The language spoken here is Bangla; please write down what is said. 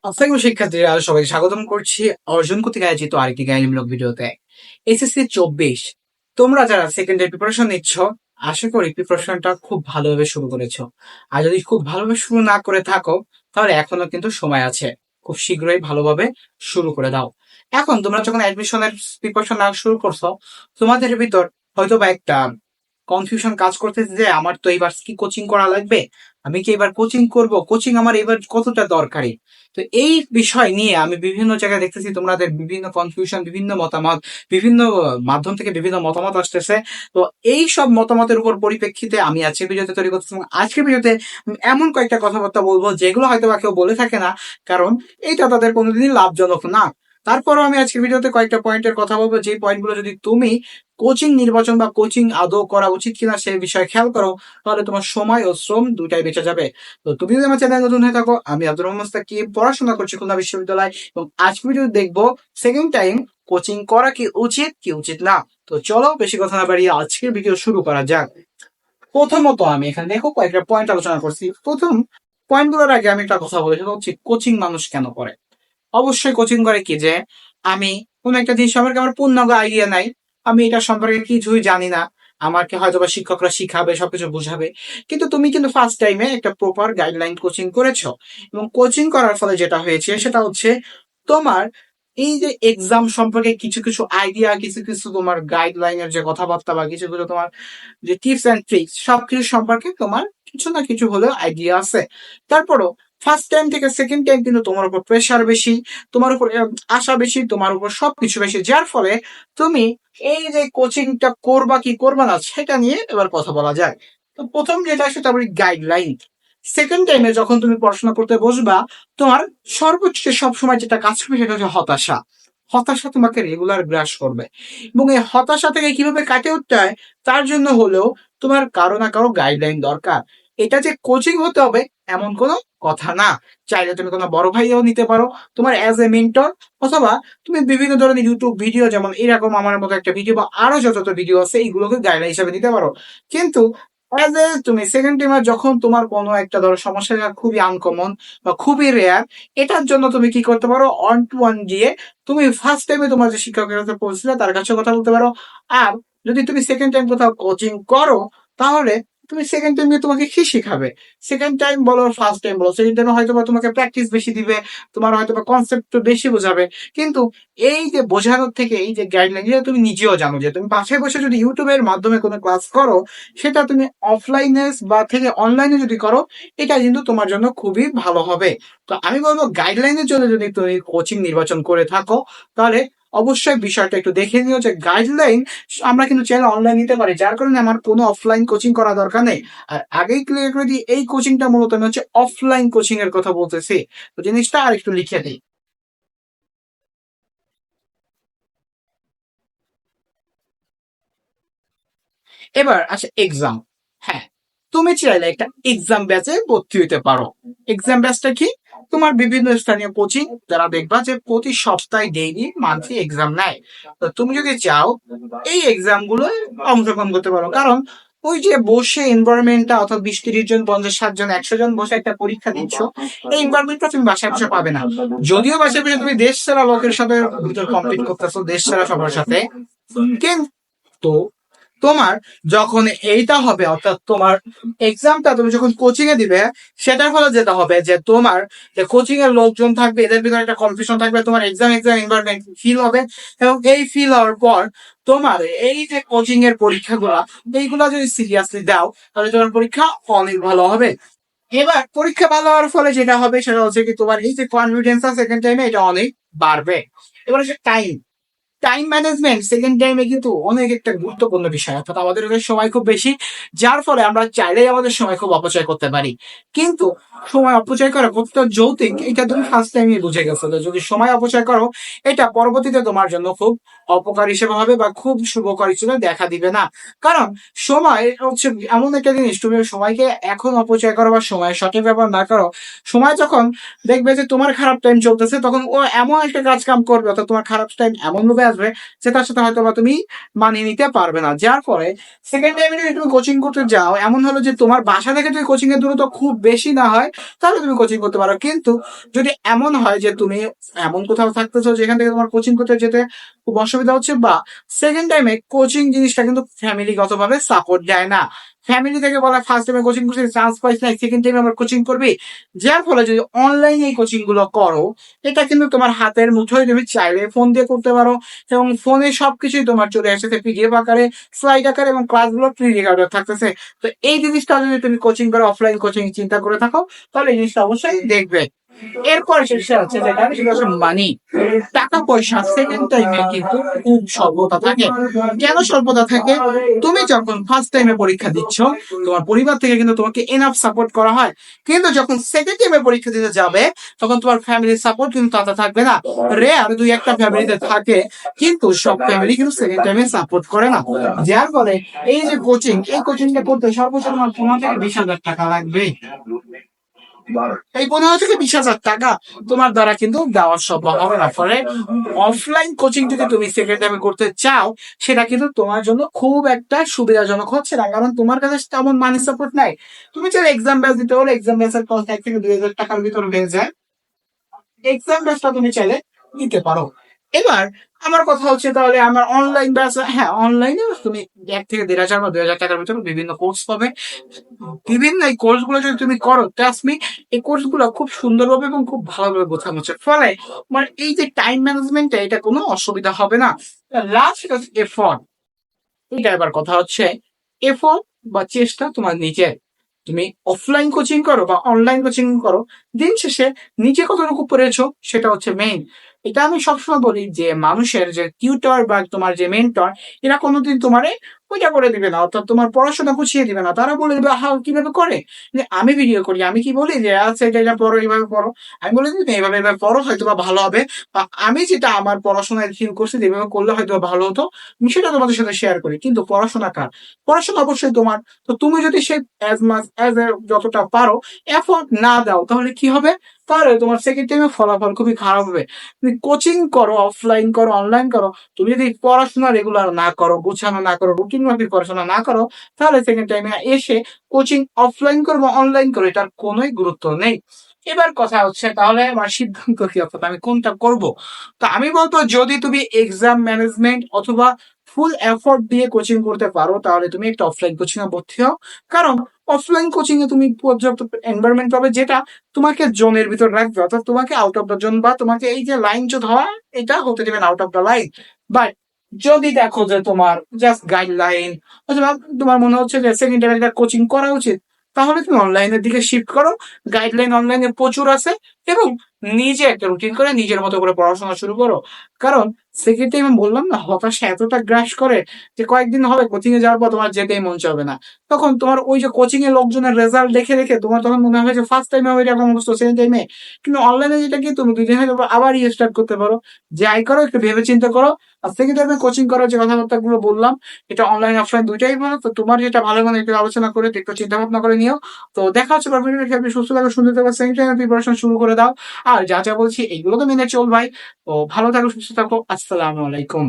আসসালামু শিক্ষার্থীরা সবাই স্বাগতম করছি অর্জন কর্তৃক আয়োজিত আরেকটি জ্ঞানীমূলক ভিডিওতে। এসএসসি 24 তোমরা যারা সেকেন্ডারি প্রিপারেশন নিচ্ছ, আশা করি প্রিপারেশনটা খুব ভালোভাবে শুরু করেছো। আর যদি খুব ভালোভাবে শুরু না করে থাকো, তাহলে এখনো কিন্তু সময় আছে, খুব শীঘ্রই ভালোভাবে শুরু করে দাও। এখন তোমরা যখন অ্যাডমিশনের প্রিপারেশন না শুরু করছো, তোমাদের ভিতর হয়তো বা একটা কনফিউশন কাজ করতেছে যে আমার তো এবার কি কোচিং করা লাগবে, আমি কি এবার কোচিং করব, কোচিং আমার এবার কতটা দরকারি। তো এই বিষয় নিয়ে আমি বিভিন্ন জায়গায় দেখতেছি তোমাদের বিভিন্ন কনফিউশন, বিভিন্ন মতামত, বিভিন্ন মাধ্যম থেকে বিভিন্ন মতামত আসতেছে। তো এই সব মতামতের উপর পরিপ্রেক্ষিতে আমি আজকে ভিডিওতে তৈরি করতেছি। আজকের ভিডিওতে এমন কয়েকটা কথাবার্তা বলবো যেগুলো হয়তো বা কেউ বলে থাকে না, কারণ এটা তাদের কোনোদিনই লাভজনক না। তারপরও আমি আজকের ভিডিওতে কয়েকটা পয়েন্টের কথা বলবো, যে পয়েন্টগুলো যদি তুমি কোচিং নির্বাচন বা কোচিং আদৌ করা উচিত কিনা সেই বিষয়ে খেয়াল করো, তাহলে তোমার সময় ও শ্রম দুইটাই বেঁচে যাবে। তো তুমি যদি আমার চ্যানেল নতুন হয়ে থাকো, আমি আব্দুর রহমান মুস্তাকিম পড়াশোনা করছি খুলনা বিশ্ববিদ্যালয়, এবং আজকে ভিডিও দেখবো সেকেন্ড টাইম কোচিং করা কি উচিত কি উচিত না। তো চলো বেশি কথা না বাড়িয়ে আজকের ভিডিও শুরু করা যাক। প্রথমত আমি এখানে দেখো কয়েকটা পয়েন্ট আলোচনা করছি। প্রথম পয়েন্টগুলোর আগে আমি একটা কথা বলি, সেটা হচ্ছে কোচিং মানুষ কেন করে। অবশ্যই কোচিং করে কি যে আমি কোন একটা জিনিস সম্পর্কে আমার পূর্ণাঙ্গ আইডিয়া নাই, আমি এটা সম্পর্কে কিছুই জানি না, আমাকে হয়তো বা শিক্ষকরা শিখাবে, সবকিছু বুঝাবে। কিন্তু তুমি কিন্তু ফার্স্ট টাইমে একটা প্রপার গাইডলাইন কোচিং করেছো, এবং কোচিং করার ফলে যেটা হয়েছে সেটা হচ্ছে তোমার এই যে এক্সাম সম্পর্কে কিছু কিছু আইডিয়া, কিছু কিছু তোমার গাইডলাইনের যে কথাবার্তা বা কিছু কিছু তোমার যে টিপস এন্ড ট্রিক্স, সবকিছু সম্পর্কে তোমার কিছু না কিছু হলেও আইডিয়া আছে। তারপরও ফার্স্ট টাইম থেকে সেকেন্ড টাইম কিন্তু তোমার উপর প্রেশার বেশি, তোমার উপর আশা বেশি, তোমার উপর সবকিছু বেশি, যার ফলে তুমি এই যে কোচিংটা করবা কি করবা না সেটা নিয়ে এবার কথা বলা যায়। তো প্রথম যেটা সেটা বলি গাইডলাইন। সেকেন্ড টাইমে যখন তুমি পড়াশোনা করতে বসবা, তোমার সর্বোচ্চ সবসময় যেটা কাজ করবে সেটা হচ্ছে হতাশা। হতাশা তোমাকে রেগুলার গ্রাস করবে, এবং এই হতাশা থেকে কিভাবে কাটিয়ে উঠতে হয় তার জন্য হলেও তোমার কারো না কারো গাইডলাইন দরকার। এটা যে কোচিং হতে হবে এমন কোনো কথা না। চাইলে তুমি কোনো বড় ভাইও নিতে পারো তোমার অ্যাজ এ মেন্টর, অথবা তুমি বিভিন্ন ধরনের ইউটিউব ভিডিও, যেমন এরকম আমার মতো একটা ভিডিও বা আরো যত ভিডিও আছে এইগুলোকে গাইডলাইন হিসেবে নিতে পারো। কিন্তু অ্যাজ এ তুমি সেকেন্ড টাইমার যখন তোমার কোনো একটা ধরো সমস্যা খুবই আনকমন বা খুবই রেয়ার, এটার জন্য তুমি কি করতে পারো, অন টু ওয়ান গিয়ে তুমি ফার্স্ট টাইমে তোমার যে শিক্ষকের কাছে পৌঁছলে তার কাছে কথা বলতে পারো। আর যদি তুমি সেকেন্ড টাইম কোথাও কোচিং করো, তাহলে তুমি সেকেন্ড টাইমে তোমাকে কি শিখাবে, সেকেন্ড টাইম বলো ফার্স্ট টাইম বলো, সেকেন্ড টাইমে হয়তো বা তোমাকে প্র্যাকটিস বেশি দিবে, তোমার হয়তো বা কনসেপ্ট বেশি বোঝাবে। কিন্তু এই যে বোঝানোর থেকে এই যে গাইডলাইন, যেটা তুমি নিজেও জানো যে তুমি পাশে বসে যদি ইউটিউবের মাধ্যমে কোনো ক্লাস করো, সেটা তুমি অফলাইনে বা থেকে অনলাইনে যদি করো, এটা কিন্তু তোমার জন্য খুবই ভালো হবে। তো আমি বলবো গাইডলাইনের জন্য যদি তুমি কোচিং নির্বাচন করে থাকো, তাহলে অবশ্যই বিষয়টা একটু দেখে নিও যে গাইডলাইন আমরা কিন্তু চাইলে অনলাইন নিতে পারি, যার কারণে আমার কোনো অফলাইন কোচিং করা দরকার নেই। আর আগেই ক্লিয়ার করে দিই, এই কোচিংটা মূলত আমি হচ্ছে অফলাইন কোচিং এর কথা বলতেছি। তো জিনিসটা আর একটু লিখে দিই। এবার আচ্ছা, এক্সাম। হ্যাঁ, তুমি চাইলে একটা এক্সাম ব্যাচে ভর্তি হতে পারো। এক্সাম ব্যাচটা কি, তোমার বিভিন্ন স্থানীয় কোচিং যারা দেখবা যে প্রতি সপ্তাহে ডেইলি মান্থলি এক্সাম নেয়। তো তুমি যদি চাও এই এক্সাম গুলো অংশগ্রহণ করতে পারো, কারণ ওই যে বসে এনভায়রনমেন্টটা, অর্থাৎ 20-30 জন, 50-60 জন, 100 জন বসে একটা পরীক্ষা দিচ্ছ, এই এনভায়রনমেন্টটা তুমি বাসায় বসে পাবে না। যদিও বাসায় বসে তুমি দেশ সেরা লোকের সাথে ভিতর কম্পিট করতেছো, দেশ সেরা সবার সাথে, কিন্তু তোমার যখন এইটা হবে, অর্থাৎ তোমার এক্সামটা তুমি যখন কোচিং এ দিবে, সেটার ফলে যেটা হবে যে তোমার যে কোচিং এর লোকজন থাকবে, এদের ভিতরে একটা কম্পিটিশন থাকবে, তোমার এক্সাম এক্সাম এনভায়রনমেন্ট ফিল হবে। এবং এই ফিল হওয়ার পর তোমার এই যে কোচিং এর পরীক্ষাগুলা, এইগুলা যদি সিরিয়াসলি দাও, তাহলে তোমার পরীক্ষা অনেক ভালো হবে। এবার পরীক্ষা ভালো হওয়ার ফলে যেটা হবে সেটা হচ্ছে কি, তোমার এই যে কনফিডেন্স সেকেন্ড টাইমে এটা অনেক বাড়বে। এবার হচ্ছে টাইম। টাইম ম্যানেজমেন্ট সেকেন্ড টাইমে কিন্তু অনেক একটা গুরুত্বপূর্ণ বিষয়, অর্থাৎ আমাদের কাছে সময় খুব বেশি, যার ফলে আমরা চাইলেই আমাদের সময় খুব অপচয় করতে পারি। কিন্তু সময় অপচয় করা কতটা যৌতিক এটা তুমি ফার্স্ট টাইমে বুঝে গেছো, যে যদি সময় অপচয় করো, এটা পরবর্তীতে তোমার জন্য খুব অপকার হিসেবে হবে বা খুব শুভকর হিসেবে দেখা দিবে না। কারণ সময় হচ্ছে এমন একটা জিনিস, তুমি সময়কে এখন অপচয় করো বা সময় সঠিক ব্যবহার না করো, সময় যখন দেখবে যে তোমার খারাপ টাইম চলতেছে, তখন ও এমন একটা কাজ কাম করবে, অর্থাৎ তোমার খারাপ টাইম এমন ভাবে আসবে সেটার সাথে হয়তো বা তুমি মানিয়ে নিতে পারবে না। যার ফলে সেকেন্ড টাইমে যদি তুমি কোচিং করতে যাও, এমন হলো যে তোমার বাসা থেকে যদি কোচিং এর দূরত্ব খুব বেশি না হয় তাহলে তুমি কোচিং করতে পারো। কিন্তু যদি এমন হয় যে তুমি এমন কোথাও থাকতেছো যেখান থেকে তোমার কোচিং করতে যেতে খুব অসুবিধা হচ্ছে, বা সেকেন্ড টাইমে কোচিং জিনিসটা কিন্তু ফ্যামিলিগত ভাবে সাপোর্ট দেয় না, ফ্যামিলি থেকে বলা ফার্স্ট টাইমে কোচিং করছি চান্স পাইছ না, সেকেন্ড টাইমে আবার কোচিং করবি, যার ফলে যদি অনলাইনে এই কোচিং গুলো করো এটা কিন্তু তোমার হাতের মুঠোয়, তুমি চাইলে ফোন দিয়ে করতে পারো এবং ফোনে সবকিছুই তোমার চলে আসছে পিডিএফ আকারে, স্লাইড আকারে, এবং ক্লাসগুলো প্রি রেকর্ডেড থাকতেছে। তো এই জিনিসটা যদি তুমি কোচিং করো, অফলাইন কোচিং চিন্তা করে থাকো, তাহলে এই জিনিসটা অবশ্যই দেখবে। এরপরে শেষে হচ্ছে যেটা, সেটা হচ্ছে মানি, টাকা পয়সা সেকেন্ড টাইমে কিন্তু খুব স্বল্পতা থাকে। কেন স্বল্পতা থাকে? তুমি যখন ফার্স্ট টাইমে পরীক্ষা দিচ্ছ তোমার পরিবার থেকে কিন্তু তোমাকে এনাফ সাপোর্ট করা হয়, কিন্তু যখন সেকেন্ড টাইমে পরীক্ষা দিতে যাবে তখন তোমার ফ্যামিলির সাপোর্ট কিন্তু তাতে থাকবে না। রেয়ার দুই একটা ফ্যামিলিতে থাকে, কিন্তু সব ফ্যামিলি কিন্তু সেকেন্ড টাইমে সাপোর্ট করে না। যার ফলে এই যে কোচিং, এই কোচিংটা করতে সর্বোচ্চ তোমার 15,000 থেকে 20,000 টাকা লাগবে। এই 15,000 থেকে 20,000 টাকা তোমার দ্বারা কিন্তু দেওয়া সম্ভব হবে না। ফলে অফলাইন কোচিং যদি তুমি সেকেন্ড টাইমে করতে চাও সেটা কিন্তু তোমার জন্য খুব একটা সুবিধাজনক হচ্ছে না, কারণ তোমার কাছে তেমন মানি সাপোর্ট নাই। তুমি চাইলে এক্সাম ব্যাচ দিতে হলে এক্সাম ব্যাচের কস্ট 1 থেকে 2,000 টাকার ভিতরে হয়ে যায়, এক্সাম ব্যাচটা তুমি চাইলে নিতে পারো। এবার আমার কথা হচ্ছে তাহলে আমার অনলাইন ব্যাচ, হ্যাঁ অনলাইনে তুমি 1 থেকে 1,500 বা 2,000 টাকার ভিতরে বিভিন্ন কোর্স পাবে। বিভিন্ন এই কোর্স গুলো যদি তুমি করো, ট্রাস্ট মি, এই কোর্স গুলো খুব সুন্দরভাবে এবং খুব ভালোভাবে বোঝানো হচ্ছে, ফলে মানে এই যে টাইম ম্যানেজমেন্টে এটা কোনো অসুবিধা হবে না। লাস্ট এফোর্ট, এটা এবার কথা হচ্ছে এফোর্ট বা চেষ্টা তোমার নিজের। তুমি অফলাইন কোচিং করো বা অনলাইন কোচিং করো, দিন শেষে নিজে কতটুকু পড়েছো সেটা হচ্ছে মেইন। এটা আমি সবসময় বলি যে মানুষের যে টিউটর বা তোমার যে মেন্টর, এরা কোনোদিন তোমারে ওইটা করে দিবে না, অর্থাৎ তোমার পড়াশোনা গুছিয়ে দিবে না। তারা বলে দিবে হ্যাঁ কিভাবে করে, যে আমি ভিডিও করি, আমি কি বলি যে আচ্ছা এটা এটা পড়ো, এইভাবে পড়ো, আমি বলে দিই এইভাবে এভাবে পড়ো হয়তো বা ভালো হবে, বা আমি যেটা আমার পড়াশোনায় ফিল করছি যে এইভাবে করলে হয়তো বা ভালো হতো, আমি সেটা তোমাদের সাথে শেয়ার করি। কিন্তু পড়াশোনা কার? পড়াশোনা অবশ্যই তোমার। তো তুমি যদি সেই অ্যাজ মাচ অ্যাজ যতটা পারো এফোর্ট না দাও তাহলে কি হবে? তাহলে তোমার সেকেন্ড টাইমে ফলাফল খুবই খারাপ হবে। তুমি কোচিং করো, অফলাইন করো, অনলাইন করো, তুমি যদি পড়াশোনা রেগুলার না করো, গোছানো না করো, রুটিন মাফিক পড়াশোনা না করো, তাহলে সেকেন্ড টাইমে এসে কোচিং অফলাইন করো বা অনলাইন করো এটার কোনোই গুরুত্ব নেই। এবার কথা হচ্ছে তাহলে আমার সিদ্ধান্ত কি, অর্থাৎ আমি কোনটা করব? তো আমি বলবো যদি তুমি এক্সাম ম্যানেজমেন্ট অথবা ফুল এফোর্ট দিয়ে কোচিং করতে পারো তাহলে তুমি একটা অফলাইন কোচিং এ ভর্তি হও। কারণ অফলাইন কোচিং এ তুমি পর্যাপ্ত এনভায়রনমেন্ট পাবে যেটা তোমাকে জোনের ভিতর রাখবে, অর্থাৎ তোমাকে আউট অফ দ্য জোন বা তোমাকে এই যে লাইন চোদ হওয়া এটা হতে দেবে না, out of the line. But যদি দেখো যে তোমার জাস্ট গাইডলাইন অথবা তোমার মনে হচ্ছে যে সেকেন্ড ইয়ার কোচিং করা উচিত, তাহলে তুমি অনলাইনের দিকে শিফট করো। গাইডলাইন অনলাইনে প্রচুর আছে, এবং নিজে একটা রুটিন করে নিজের মতো করে পড়াশোনা শুরু করো। কারণ সেকেন্ড টাইম আমি বললাম না, হতাশা এতটা গ্রাস করে যে কয়েকদিন হবে কোচিং এ যাওয়ার পর তোমার যেতেই মন চাবে না। তখন তোমার ওই যে কোচিং এর লোকজনের রেজাল্ট দেখে দেখে তোমার তখন মনে হবে যে ফার্স্ট টাইমে আমি এরকম অবস্থা, সেকেন্ড টাইমে। কিন্তু অনলাইনে যেটা কি তুমি 2 দিন হয়ে আবার স্টার্ট করতে পারো। যাই করো একটু ভেবে চিন্তা করো। আর সেকেন্ড টাইমে কোচিং করার যে কথাবার্তা গুলো বললাম, এটা অনলাইন অফলাইন দুইটাই ভালো। তো তোমার যেটা ভালো মানে একটু আলোচনা করে একটু চিন্তা ভাবনা করে নিও। তো দেখা হচ্ছে পরবর্তী আপনি সুস্থ থাকো, সুন্দর থাকো, সেকেন্ড টাইমে প্রিপারেশন শুরু করে দাও। আর যা যা বলছি এইগুলো তো মেনে চল ভাই। তো ভালো থাকো, সুস্থ থাকো, আসসালামু আলাইকুম।